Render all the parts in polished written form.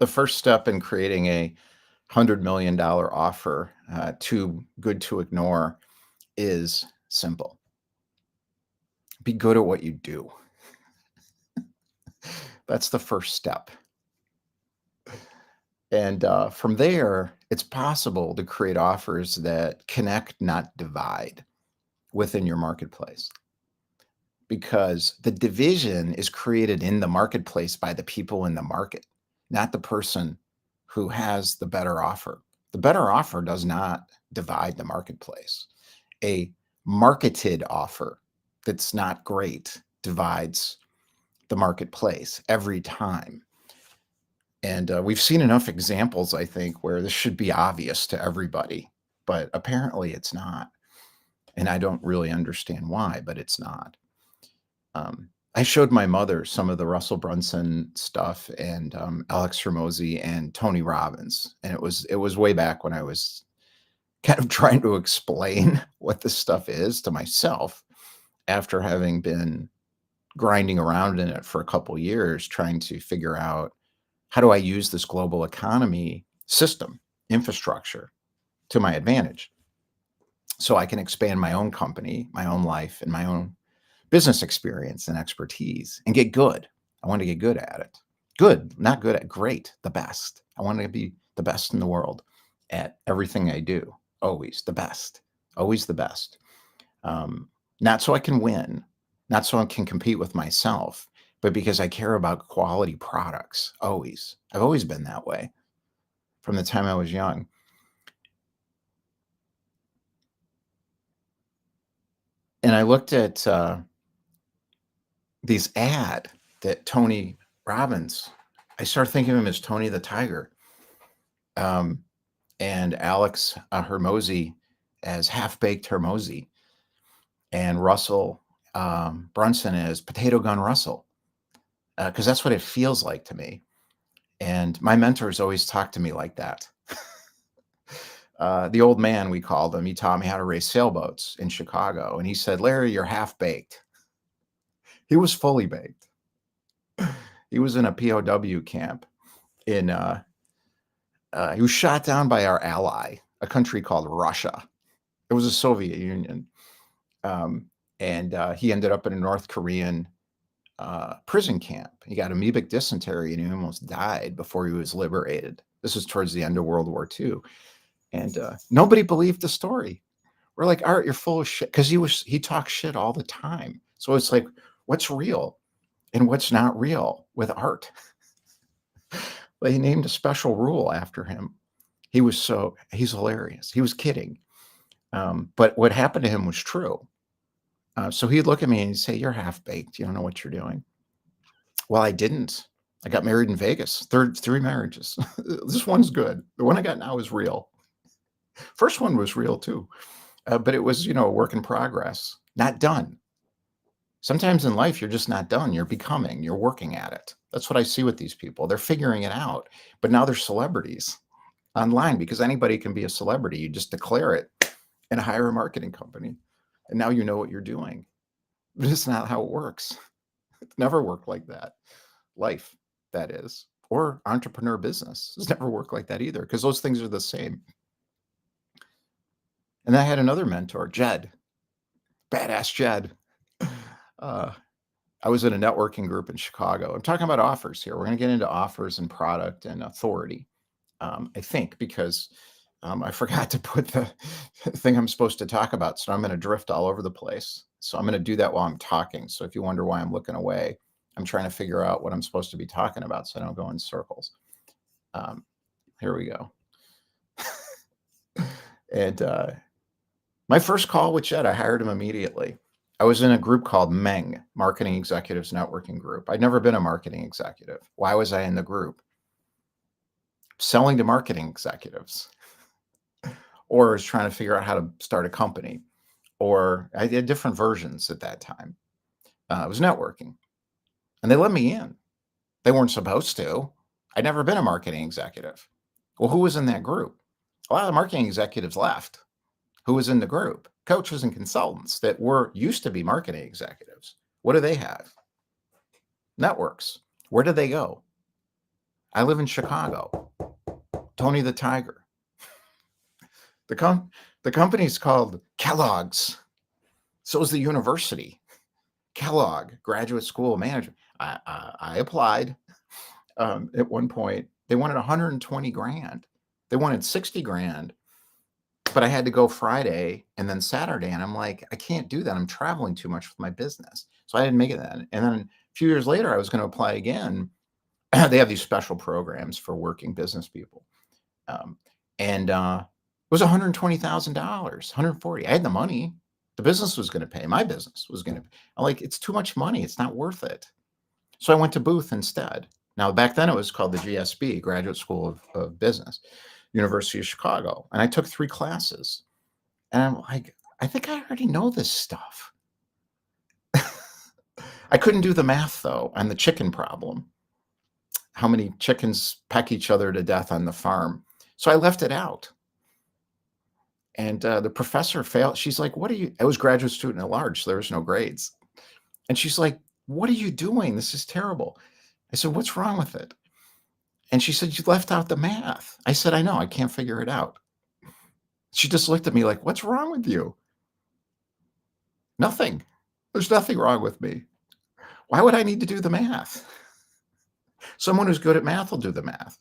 The first step in creating a $100 million offer, too good to ignore, is simple. Be good at what you do. That's the first step. And from there, it's possible to create offers that connect, not divide, within your marketplace. Because the division is created in the marketplace by the people in the market, not the person who has the better offer. The better offer does not divide the marketplace. A marketed offer that's not great divides the marketplace every time. And we've seen enough examples, I think, where this should be obvious to everybody, but apparently it's not. And I don't really understand why, but it's not. I showed my mother some of the Russell Brunson stuff and Alex Hormozy and Tony Robbins, and it was way back when I was kind of trying to explain what this stuff is to myself after having been grinding around in it for a couple years, trying to figure out how do I use this global economy system infrastructure to my advantage so I can expand my own company, my own life, and my own business experience and expertise and get good. I want to get good at it. Good, not good at great, the best. I want to be the best in the world at everything I do. Always the best, always the best. Not so I can win, not so I can compete with myself, but because I care about quality products. Always. I've always been that way from the time I was young. And I looked at these ad that Tony Robbins, I started thinking of him as Tony the Tiger, and Alex Hormozy as Half-Baked Hormozy, and Russell Brunson as Potato Gun Russell, because that's what it feels like to me. And my mentors always talk to me like that. The old man, we called him, he taught me how to race sailboats in Chicago. And he said, Larry, you're half-baked. He was fully baked. He was in a POW camp in, he was shot down by our ally, a country called Russia. It was the Soviet Union. And he ended up in a North Korean prison camp. He got amoebic dysentery and he almost died before he was liberated. This was towards the end of World War II. And nobody believed the story. We're like, Art, you're full of shit. Because he talks shit all the time. So it's like, what's real and what's not real with Art? They named a special rule after him. He's hilarious. He was kidding. But what happened to him was true. So he'd look at me and he'd say, you're half-baked. You don't know what you're doing. Well, I didn't. I got married in Vegas, three marriages. This one's good. The one I got now is real. First one was real too. But it was, a work in progress, not done. Sometimes in life, you're just not done. You're becoming, you're working at it. That's what I see with these people. They're figuring it out, but now they're celebrities online because anybody can be a celebrity. You just declare it and hire a marketing company. And now you know what you're doing. But it's not how it works. It's never worked like that. Life, that is, or entrepreneur business. It's never worked like that either because those things are the same. And I had another mentor, Jed, badass Jed. I was in a networking group in Chicago. I'm talking about offers here. We're going to get into offers and product and authority, I think, because I forgot to put the thing I'm supposed to talk about. So I'm going to drift all over the place. So I'm going to do that while I'm talking. So if you wonder why I'm looking away, I'm trying to figure out what I'm supposed to be talking about so I don't go in circles. Here we go. And my first call with Jed, I hired him immediately. I was in a group called MENG, Marketing Executives Networking Group. I'd never been a marketing executive. Why was I in the group? Selling to marketing executives. Or I was trying to figure out how to start a company. Or I did different versions at that time. It was networking. And they let me in. They weren't supposed to. I'd never been a marketing executive. Well, who was in that group? A lot of the marketing executives left. Who was in the group? Coaches and consultants that used to be marketing executives. What do they have? Networks. Where do they go? I live in Chicago. Tony the Tiger. The com the company's called Kellogg's. So is the university. Kellogg Graduate School of Management. I applied at one point. They wanted 120 grand. They wanted 60 grand, but I had to go Friday and then Saturday. And I'm like, I can't do that. I'm traveling too much with my business. So I didn't make it then. And then a few years later, I was going to apply again. They have these special programs for working business people. Um, and it was $120,000, 140. I had the money. The business was going to pay. My business was going to pay. I'm like, it's too much money. It's not worth it. So I went to Booth instead. Now, back then it was called the GSB, Graduate School of Business, University of Chicago. And I took 3 classes. And I'm like, I think I already know this stuff. I couldn't do the math, though, on the chicken problem. How many chickens peck each other to death on the farm. So I left it out. And the professor failed. She's like, what are you? I was graduate student at large, so there was no grades. And she's like, what are you doing? This is terrible. I said, what's wrong with it? And she said, you left out the math. I said, I know, I can't figure it out. She just looked at me like, what's wrong with you? Nothing. There's nothing wrong with me. Why would I need to do the math? Someone who's good at math will do the math.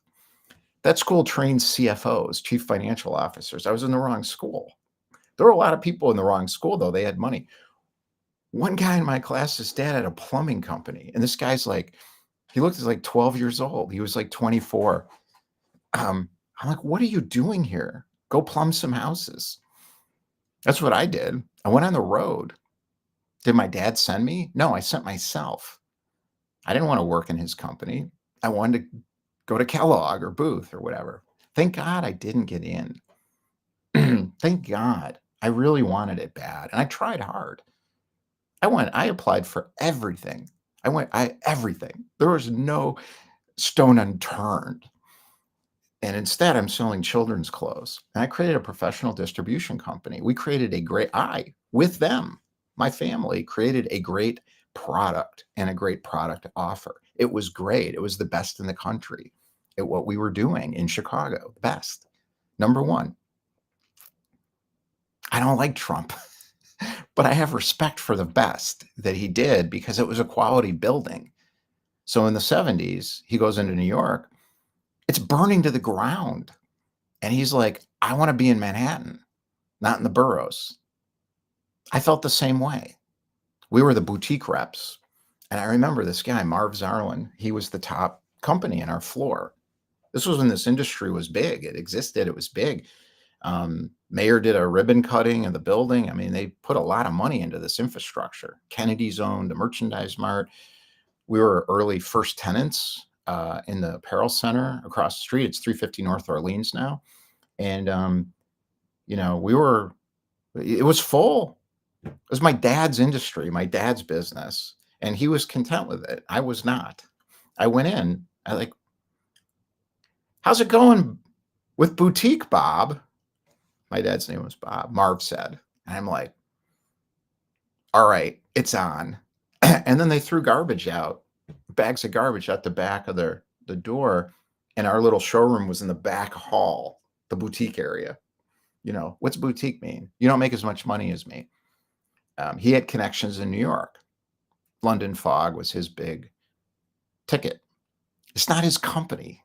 That school trains CFOs, chief financial officers. I was in the wrong school. There were a lot of people in the wrong school, though. They had money. One guy in my class, his dad had a plumbing company. And this guy's like, he looked like 12 years old. He was like 24. I'm like, what are you doing here? Go plumb some houses. That's what I did. I went on the road. Did my dad send me? No, I sent myself. I didn't want to work in his company. I wanted to go to Kellogg or Booth or whatever. Thank God I didn't get in. Thank God. I really wanted it bad. And I tried hard. I applied for everything. Everything. There was no stone unturned. And instead, I'm selling children's clothes. And I created a professional distribution company. We created with them, my family, created a great product and a great product offer. It was great. It was the best in the country at what we were doing in Chicago. Best. Number one. I don't like Trump, but I have respect for the best that he did because it was a quality building. So in the 70s, he goes into New York. It's burning to the ground. And he's like, I want to be in Manhattan, not in the boroughs. I felt the same way. We were the boutique reps. And I remember this guy, Marv Zarlin, he was the top company in our floor. This was when this industry was big. It existed. It was big. Mayor did a ribbon cutting of the building. I mean, they put a lot of money into this infrastructure. Kennedy's owned the merchandise mart. We were early first tenants in the apparel center across the street. It's 350 North Orleans now. And, it was full. It was my dad's industry, my dad's business. And he was content with it. I was not. I went in, how's it going with boutique, Bob? My dad's name was Bob. Marv said. And I'm like, all right, it's on. And then they threw bags of garbage out the back of the door. And our little showroom was in the back hall, the boutique area. What's boutique mean? You don't make as much money as me. He had connections in New York. London Fog was his big ticket. It's not his company.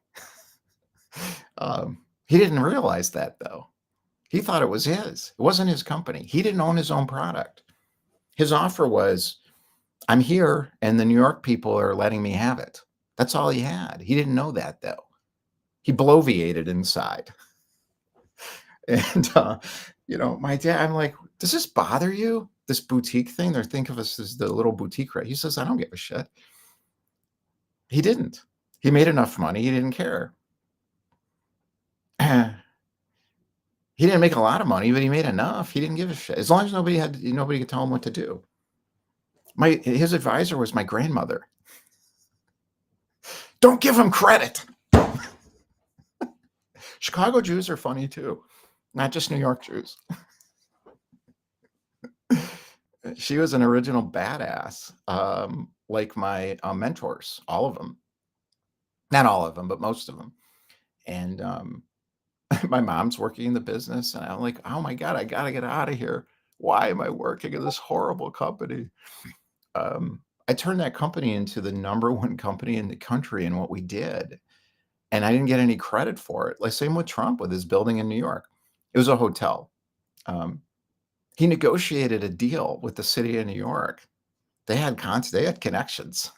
He didn't realize that, though. He thought it was his. It wasn't his company. He didn't own his own product. His offer was, I'm here, and the New York people are letting me have it. That's all he had. He didn't know that, though. He bloviated inside. And, my dad, I'm like, does this bother you? This boutique thing? They think of us as the little boutique, right? He says, I don't give a shit. He didn't. He made enough money. He didn't care. He didn't make a lot of money, but he made enough. He didn't give a shit. As long as nobody could tell him what to do. His advisor was my grandmother. Don't give him credit. Chicago Jews are funny too, not just New York Jews. She was an original badass, like my mentors, all of them. Not all of them, but most of them. And my mom's working in the business, and I'm like, oh my God, I got to get out of here. Why am I working in this horrible company? I turned that company into the number one company in the country in what we did. And I didn't get any credit for it. Like, same with Trump with his building in New York. It was a hotel. Um, he negotiated a deal with the city of New York. They had connections.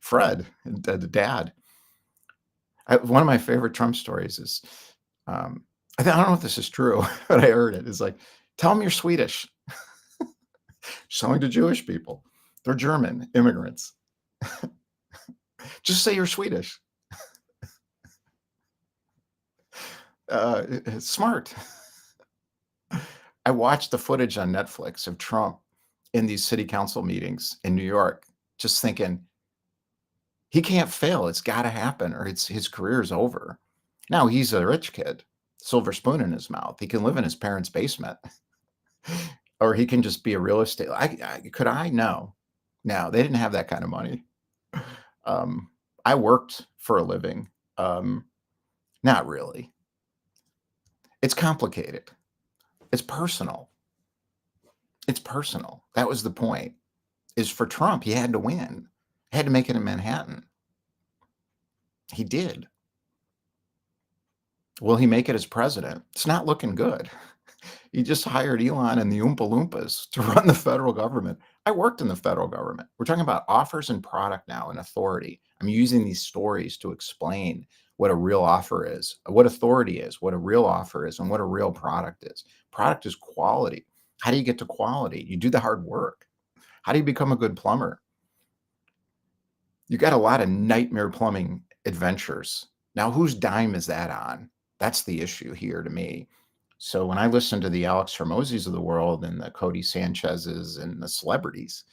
Fred, the dad. One of my favorite Trump stories is, I don't know if this is true, but I heard it. It's like, tell them you're Swedish. Selling to Jewish people. They're German immigrants. Just say you're Swedish. It's smart. I watched the footage on Netflix of Trump in these city council meetings in New York, just thinking, he can't fail. It's got to happen, or his career is over. Now he's a rich kid, silver spoon in his mouth. He can live in his parents' basement, or he can just be a real estate. Could I? No, no, they didn't have that kind of money. I worked for a living. Not really. It's complicated. It's personal. It's personal. That was the point. Is for Trump, he had to win. He had to make it in Manhattan. He did. Will he make it as president? It's not looking good. He just hired Elon and the Oompa Loompas to run the federal government. I worked in the federal government. We're talking about offers and product now and authority. I'm using these stories to explain what a real offer is, what authority is, what a real offer is, and what a real product is. Product is quality. How do you get to quality? You do the hard work. How do you become a good plumber? You got a lot of nightmare plumbing adventures. Now, whose dime is that on? That's the issue here to me. So when I listen to the Alex Hermozis of the world and the Cody Sanchez's and the celebrities,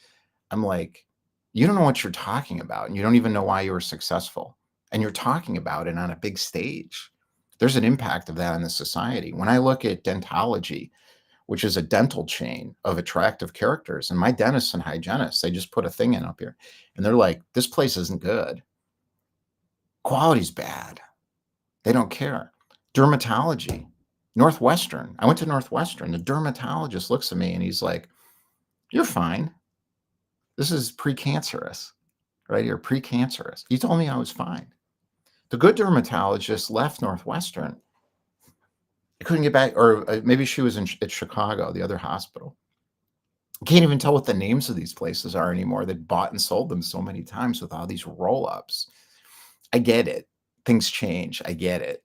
I'm like, you don't know what you're talking about, and you don't even know why you were successful. And you're talking about it on a big stage. There's an impact of that on the society. When I look at Dentology, which is a dental chain of attractive characters, and my dentists and hygienists, they just put a thing in up here, and they're like, this place isn't good. Quality's bad. They don't care. Dermatology, Northwestern. I went to Northwestern. The dermatologist looks at me and he's like, you're fine. This is precancerous, right? You're precancerous. He told me I was fine. The good dermatologist left Northwestern. I couldn't get back, or maybe she was at Chicago, the other hospital. I can't even tell what the names of these places are anymore. They bought and sold them so many times with all these roll-ups. I get it. Things change. I get it.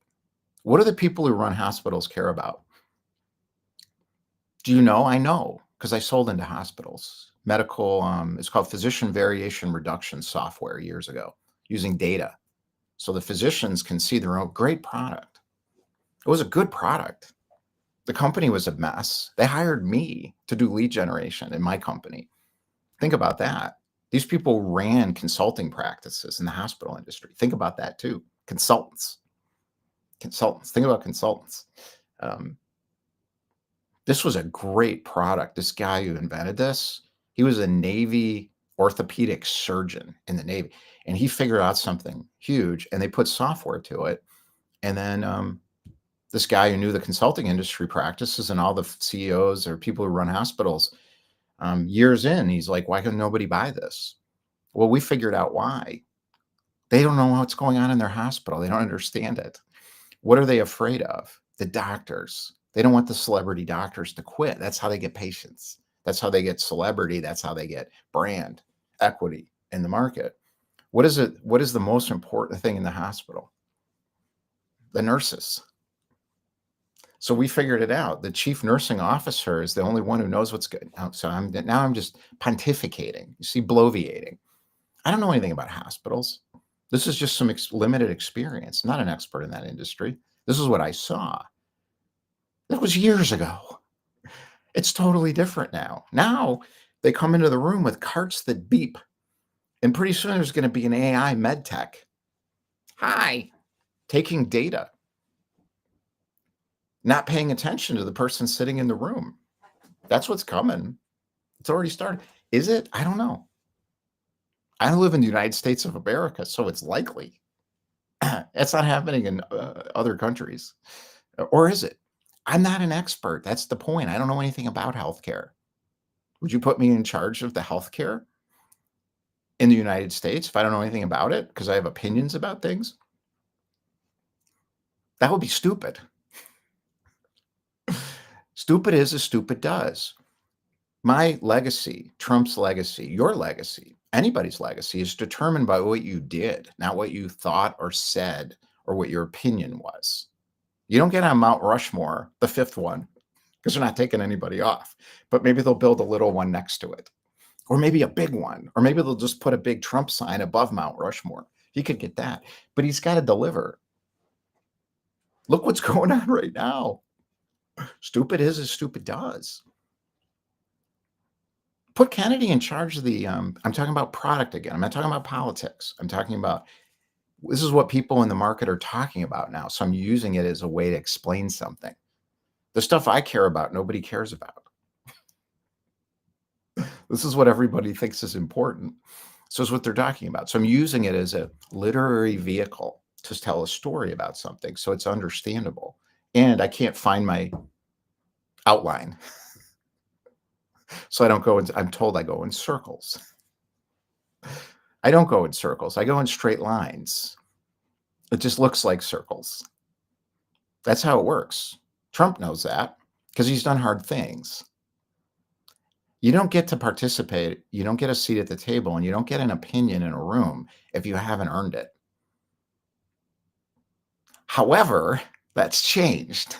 What do the people who run hospitals care about? Do you know? I know, because I sold into hospitals. Medical, it's called physician variation reduction software years ago, using data. So the physicians can see their own great product. It was a good product. The company was a mess. They hired me to do lead generation in my company. Think about that. These people ran consulting practices in the hospital industry. Think about that too. Consultants. Think about consultants. This was a great product. This guy who invented this, he was a Navy orthopedic surgeon in the Navy, and he figured out something huge, and they put software to it. And then this guy who knew the consulting industry practices and all the CEOs or people who run hospitals, years in, he's like, why can nobody buy this? Well, we figured out why. They don't know what's going on in their hospital. They don't understand it. What are they afraid of? The doctors. They don't want the celebrity doctors to quit. That's how they get patients. That's how they get celebrity. That's how they get brand equity in the market. What is it? What is the most important thing in the hospital? The nurses. So we figured it out. The chief nursing officer is the only one who knows what's good. So I'm just pontificating. You see, bloviating. I don't know anything about hospitals. This is just some limited experience. I'm not an expert in that industry. This is what I saw. That was years ago. It's totally different now. Now they come into the room with carts that beep, and pretty soon there's going to be an AI med tech. Hi, taking data, not paying attention to the person sitting in the room. That's what's coming. It's already started. Is it? I don't know. I live in the United States of America, so it's likely. It's not happening in other countries. Or is it? I'm not an expert. That's the point. I don't know anything about healthcare. Would you put me in charge of the healthcare in the United States if I don't know anything about it because I have opinions about things? That would be stupid. Stupid is as stupid does. My legacy, Trump's legacy, your legacy, anybody's legacy is determined by what you did, not what you thought or said or what your opinion was. You don't get on Mount Rushmore, the fifth one, because they're not taking anybody off. But maybe they'll build a little one next to it, or maybe a big one, or maybe they'll just put a big Trump sign above Mount Rushmore. He could get that, but he's got to deliver. Look what's going on right now. Stupid is as stupid does. Put Kennedy in charge of the, I'm talking about product again. I'm not talking about politics. I'm talking about, this is what people in the market are talking about now. So I'm using it as a way to explain something. The stuff I care about, nobody cares about. This is what everybody thinks is important. So it's what they're talking about. So I'm using it as a literary vehicle to tell a story about something. So it's understandable. And I can't find my outline. So I don't go in, I'm told I go in circles. I don't go in circles. I go in straight lines. It just looks like circles. That's how it works. Trump knows that because he's done hard things. You don't get to participate. You don't get a seat at the table, and you don't get an opinion in a room if you haven't earned it. However, that's changed.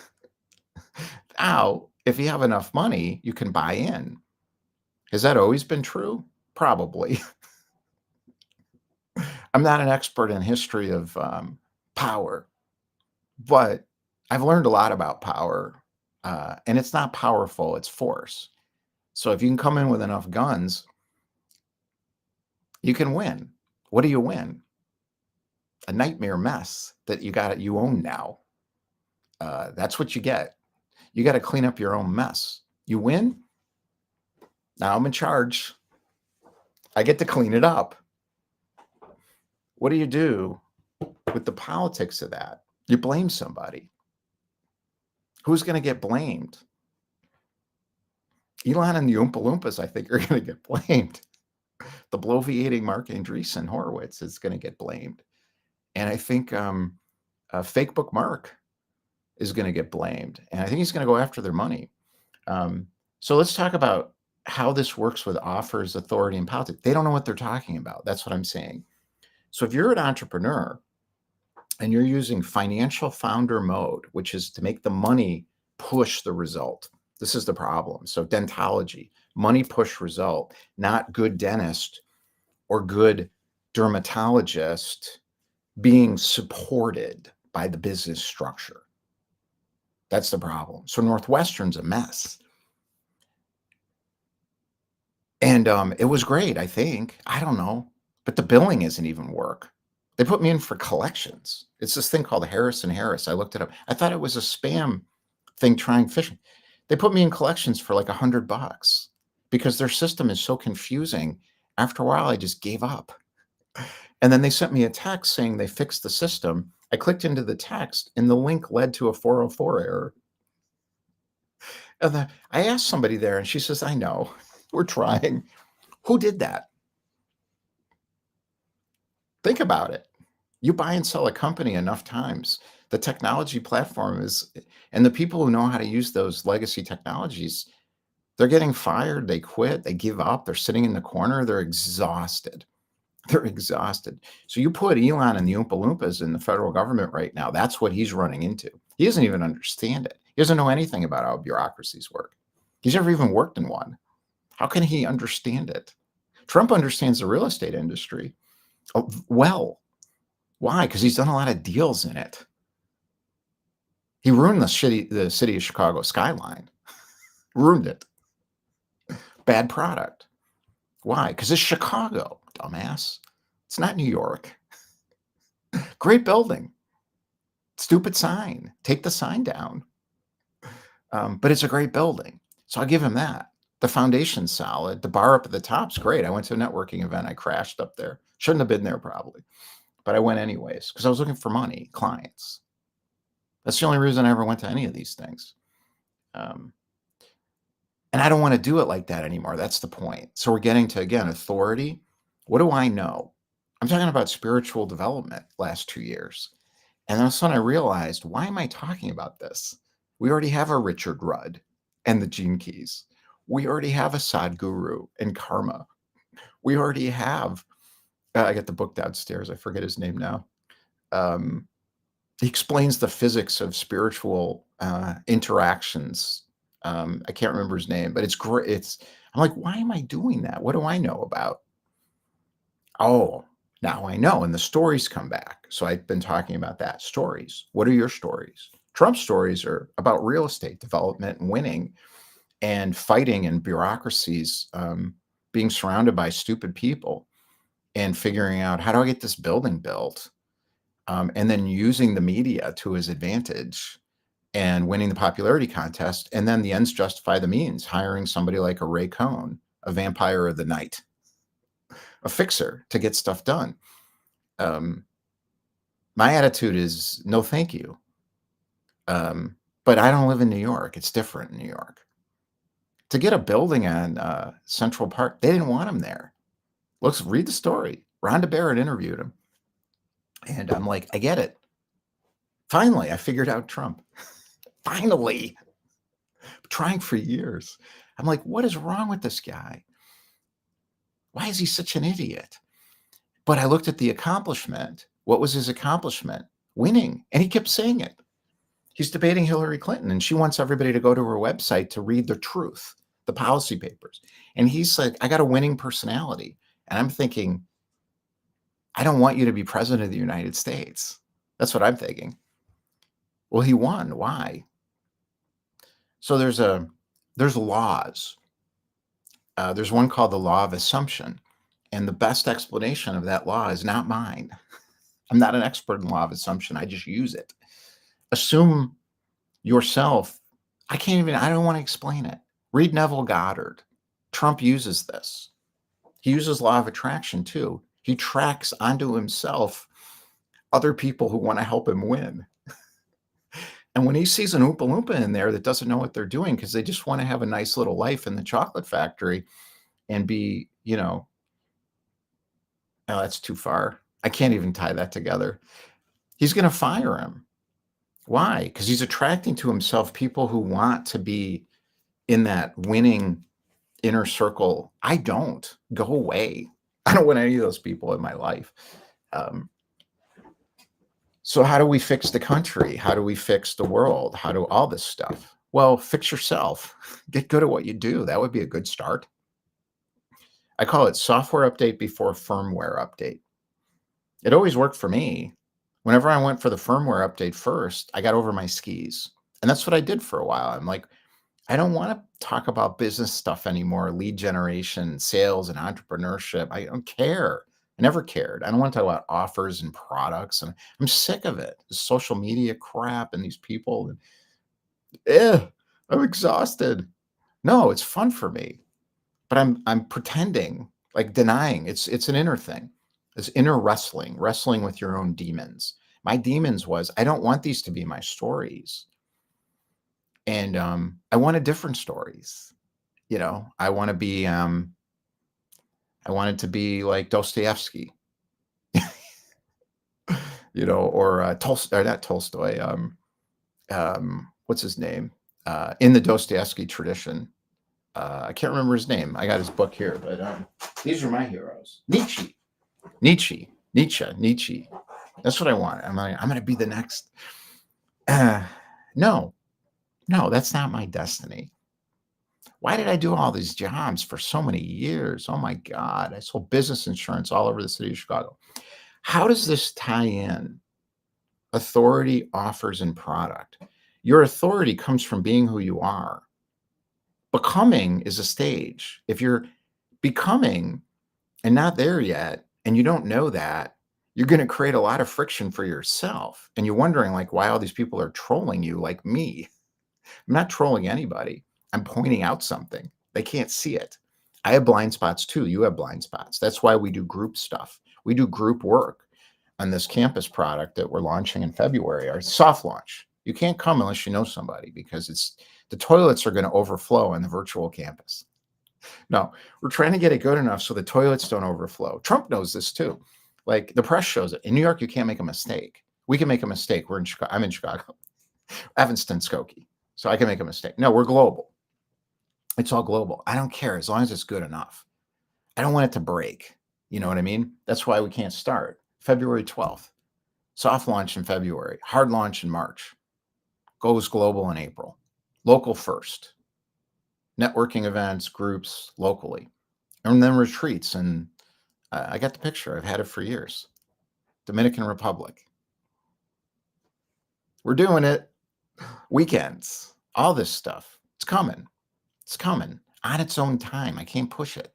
Now, if you have enough money, you can buy in. Has that always been true? Probably. I'm not an expert in history of power, but I've learned a lot about power, and it's not powerful, it's force. So if you can come in with enough guns, you can win. What do you win? A nightmare mess that you own now. That's what you get. You got to clean up your own mess. You win. Now I'm in charge. I get to clean it up. What do you do with the politics of that? You blame somebody. Who's going to get blamed? Elon and the Oompa Loompas, I think, are going to get blamed. The bloviating Mark Andreessen Horowitz is going to get blamed. And I think fake book Mark is going to get blamed. And I think he's going to go after their money. So let's talk about how this works with offers, authority, and politics. They don't know what they're talking about. That's what I'm saying. So if you're an entrepreneur and you're using financial founder mode, which is to make the money push the result, this is the problem. So dentology, money push result, not good dentist or good dermatologist being supported by the business structure. That's the problem. So Northwestern's a mess. And it was great, I think. I don't know. But the billing isn't even work. They put me in for collections. It's this thing called Harris and Harris. I looked it up. I thought it was a spam thing trying phishing. They put me in collections for like $100 because their system is so confusing. After a while, I just gave up. And then they sent me a text saying they fixed the system. I clicked into the text and the link led to a 404 error. And then I asked somebody there and she says, I know, we're trying. Who did that? Think about it. You buy and sell a company enough times. The technology platform is, and the people who know how to use those legacy technologies, they're getting fired, they quit, they give up, they're sitting in the corner, they're exhausted. They're exhausted. So you put Elon and the Oompa Loompas in the federal government right now, that's what he's running into. He doesn't even understand it. He doesn't know anything about how bureaucracies work. He's never even worked in one. How can he understand it? Trump understands the real estate industry well. Why? Because he's done a lot of deals in it. He ruined the city of Chicago skyline. Ruined it. Bad product. Why? Because it's Chicago, dumbass. It's not New York. Great building. Stupid sign. Take the sign down. But it's a great building. So I'll give him that. The foundation's solid. The bar up at the top's great. I went to a networking event. I crashed up there. Shouldn't have been there probably. but I went anyways because I was looking for money, clients. That's the only reason I ever went to any of these things. Um, and I don't want to do it like that anymore. That's the point. So we're getting to, again, authority. What do I know? I'm talking about spiritual development last 2 years. And then all of a sudden I realized, why am I talking about this? We already have a Richard Rudd and the Gene Keys. We already have a Sadhguru and karma. We already have, I got the book downstairs. I forget his name now. He explains the physics of spiritual interactions. I can't remember his name, but it's great. I'm like, why am I doing that? What do I know about? Oh, now I know. And the stories come back. So I've been talking about that. Stories. What are your stories? Trump's stories are about real estate development and winning and fighting and bureaucracies, being surrounded by stupid people and figuring out, how do I get this building built? And then using the media to his advantage and winning the popularity contest. And then the ends justify the means, hiring somebody like a Ray Cohn, a vampire of the night, a fixer to get stuff done. My attitude is no, thank you. But I don't live in New York. It's different in New York. To get a building on Central Park, they didn't want him there. Let's read the story. Rhonda Barrett interviewed him. And I'm like, I get it. Finally, I figured out Trump. Finally. Trying for years. I'm like, what is wrong with this guy? Why is he such an idiot? But I looked at the accomplishment. What was his accomplishment? Winning. And he kept saying it. He's debating Hillary Clinton, and she wants everybody to go to her website to read the truth, the policy papers. And he's like, I got a winning personality. And I'm thinking, I don't want you to be president of the United States. That's what I'm thinking. Well, he won. Why? So there's laws. There's one called the law of assumption. And the best explanation of that law is not mine. I'm not an expert in law of assumption. I just use it. Assume yourself. I don't want to explain it. Read Neville Goddard. Trump uses this. He uses law of attraction too. He tracks onto himself other people who want to help him win. And when he sees an Oompa Loompa in there that doesn't know what they're doing because they just want to have a nice little life in the chocolate factory and be, oh, that's too far. I can't even tie that together. He's going to fire him. Why? Because he's attracting to himself people who want to be in that winning inner circle. I don't. Go away. I don't want any of those people in my life. So how do we fix the country? How do we fix the world? How do all this stuff? Well, fix yourself. Get good at what you do. That would be a good start. I call it software update before firmware update. It always worked for me. Whenever I went for the firmware update first, I got over my skis. And that's what I did for a while. I'm like, I don't want to talk about business stuff anymore, lead generation, sales, and entrepreneurship. I don't care. I never cared. I don't want to talk about offers and products. And I'm sick of it. The social media crap and these people. I'm exhausted. No, it's fun for me. But I'm pretending, like denying. It's an inner thing. It's inner wrestling with your own demons. My demons was, I don't want these to be my stories. And I wanted different stories. I want to be, I wanted to be like Dostoevsky, or Tolstoy, or not Tolstoy. What's his name? In the Dostoevsky tradition. I can't remember his name. I got his book here, but these are my heroes. Nietzsche. That's what I want. I'm going to be the next. No, that's not my destiny. Why did I do all these jobs for so many years? Oh my God. I sold business insurance all over the city of Chicago. How does this tie in? Authority, offers, and product. Your authority comes from being who you are. Becoming is a stage. If you're becoming and not there yet, and you don't know that, you're going to create a lot of friction for yourself. And you're wondering why all these people are trolling you like me. I'm not trolling anybody. I'm pointing out something. They can't see it. I have blind spots too. You have blind spots. That's why we do group stuff. We do group work. on this campus product that we're launching in February, our soft launch. You can't come unless you know somebody because the toilets are going to overflow on the virtual campus. No, we're trying to get it good enough so the toilets don't overflow. Trump knows this too. Like the press shows it. In New York, you can't make a mistake. We can make a mistake. We're in Chicago. I'm in Chicago. Evanston, Skokie. So I can make a mistake. No, we're global. It's all global. I don't care as long as it's good enough. I don't want it to break. You know what I mean? That's why we can't start. February 12th. Soft launch in February. Hard launch in March. Goes global in April. Local first. Networking events, groups, locally. And then retreats. And I got the picture. I've had it for years. Dominican Republic. We're doing it. Weekends. All this stuff. It's coming. It's coming on its own time. I can't push it.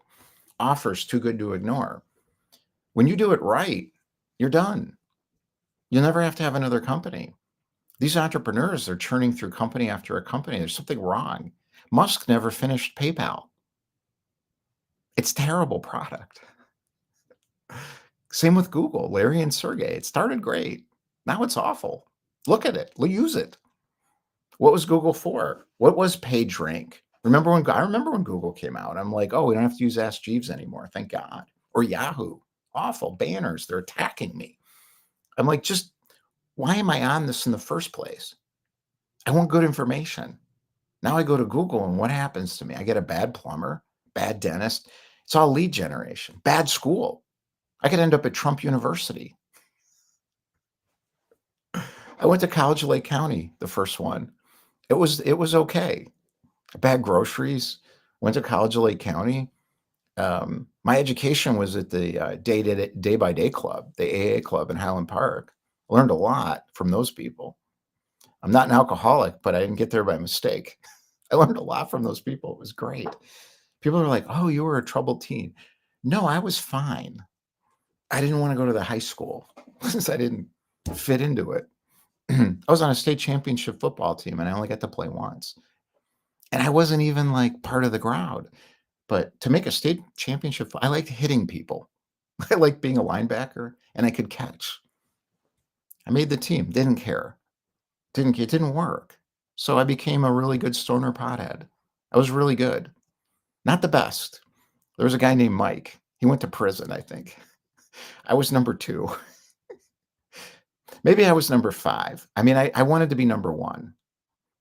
Offers too good to ignore. When you do it right, you're done. You'll never have to have another company. These entrepreneurs are churning through company after a company. There's something wrong. Musk never finished PayPal. It's a terrible product. Same with Google, Larry and Sergey. It started great. Now it's awful. Look at it. Use it. What was Google for? What was PageRank? I remember when Google came out. I'm like, oh, we don't have to use Ask Jeeves anymore. Thank God. Or Yahoo. Awful banners. They're attacking me. I'm like, just why am I on this in the first place? I want good information. Now I go to Google and what happens to me? I get a bad plumber, bad dentist. It's all lead generation, bad school. I could end up at Trump University. I went to College of Lake County, the first one. It was okay. Bad groceries. Went to College of Lake County. My education was at the day by day club, the AA club in Highland Park. I learned a lot from those people. I'm not an alcoholic, but I didn't get there by mistake. I learned a lot from those people. It was great. People are like, oh, you were a troubled teen. No, I was fine. I didn't want to go to the high school since I didn't fit into it. I was on a state championship football team and I only got to play once. And I wasn't even like part of the crowd. But to make a state championship, I liked hitting people. I liked being a linebacker and I could catch. I made the team, didn't care. It didn't work. So I became a really good stoner pothead. I was really good. Not the best. There was a guy named Mike. He went to prison, I think. I was number 2. Maybe I was number 5. I mean, I wanted to be number 1.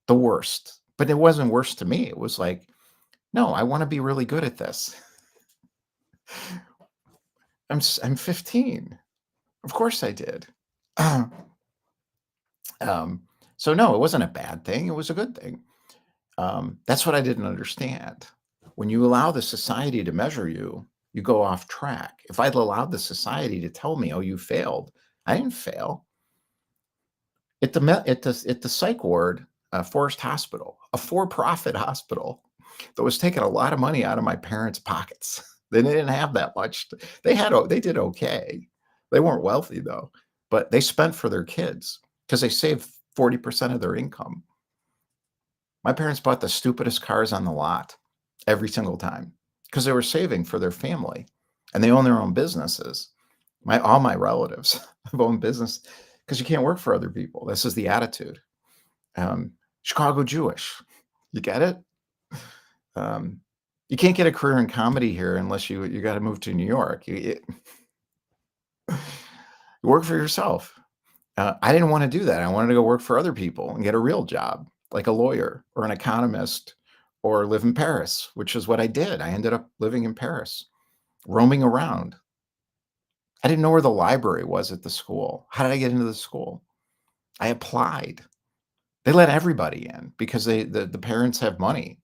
The worst. But it wasn't worse to me. It was like, no, I want to be really good at this. I'm 15. Of course I did. So no, it wasn't a bad thing. It was a good thing. That's what I didn't understand. When you allow the society to measure you, you go off track. If I'd allowed the society to tell me, oh, you failed, I didn't fail. At the psych ward, Forest Hospital, a for-profit hospital that was taking a lot of money out of my parents' pockets. They didn't have that much. They did okay. They weren't wealthy though, but they spent for their kids because they saved 40% of their income. My parents bought the stupidest cars on the lot every single time because they were saving for their family and they own their own businesses. All my relatives have owned business because you can't work for other people. This is the attitude. Chicago Jewish. You get it? You can't get a career in comedy here unless you got to move to New York. You work for yourself. I didn't want to do that. I wanted to go work for other people and get a real job, like a lawyer or an economist, or live in Paris, which is what I did. I ended up living in Paris, roaming around. I didn't know where the library was at the school. How did I get into the school? I applied. They let everybody in because the parents have money.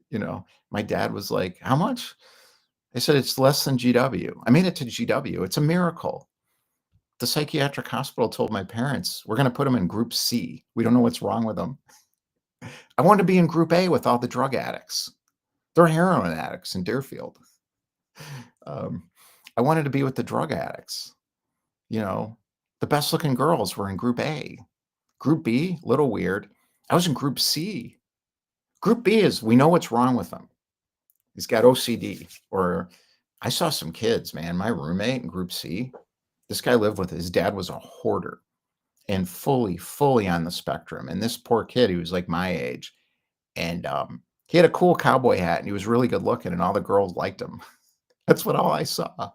You know, my dad was like, how much? I said, it's less than GW. I made it to GW. It's a miracle. The psychiatric hospital told my parents, we're going to put them in group C. We don't know what's wrong with them. I wanted to be in group A with all the drug addicts. They're heroin addicts in Deerfield. I wanted to be with the drug addicts. You know, the best looking girls were in group A. Group B, little weird. I was in group C. Group B is, we know what's wrong with them. He's got OCD. Or I saw some kids, man, my roommate in group C, This guy lived with his dad was a hoarder and fully on the spectrum, and this poor kid, he was like my age, and, he had a cool cowboy hat, and he was really good looking, and all the girls liked him. That's what all I saw.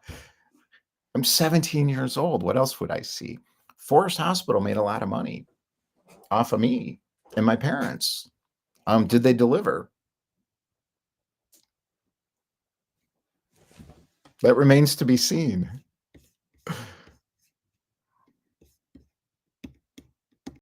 I'm 17 years old, what else would I see? Forest Hospital made a lot of money off of me and my parents. Did they deliver? That remains to be seen.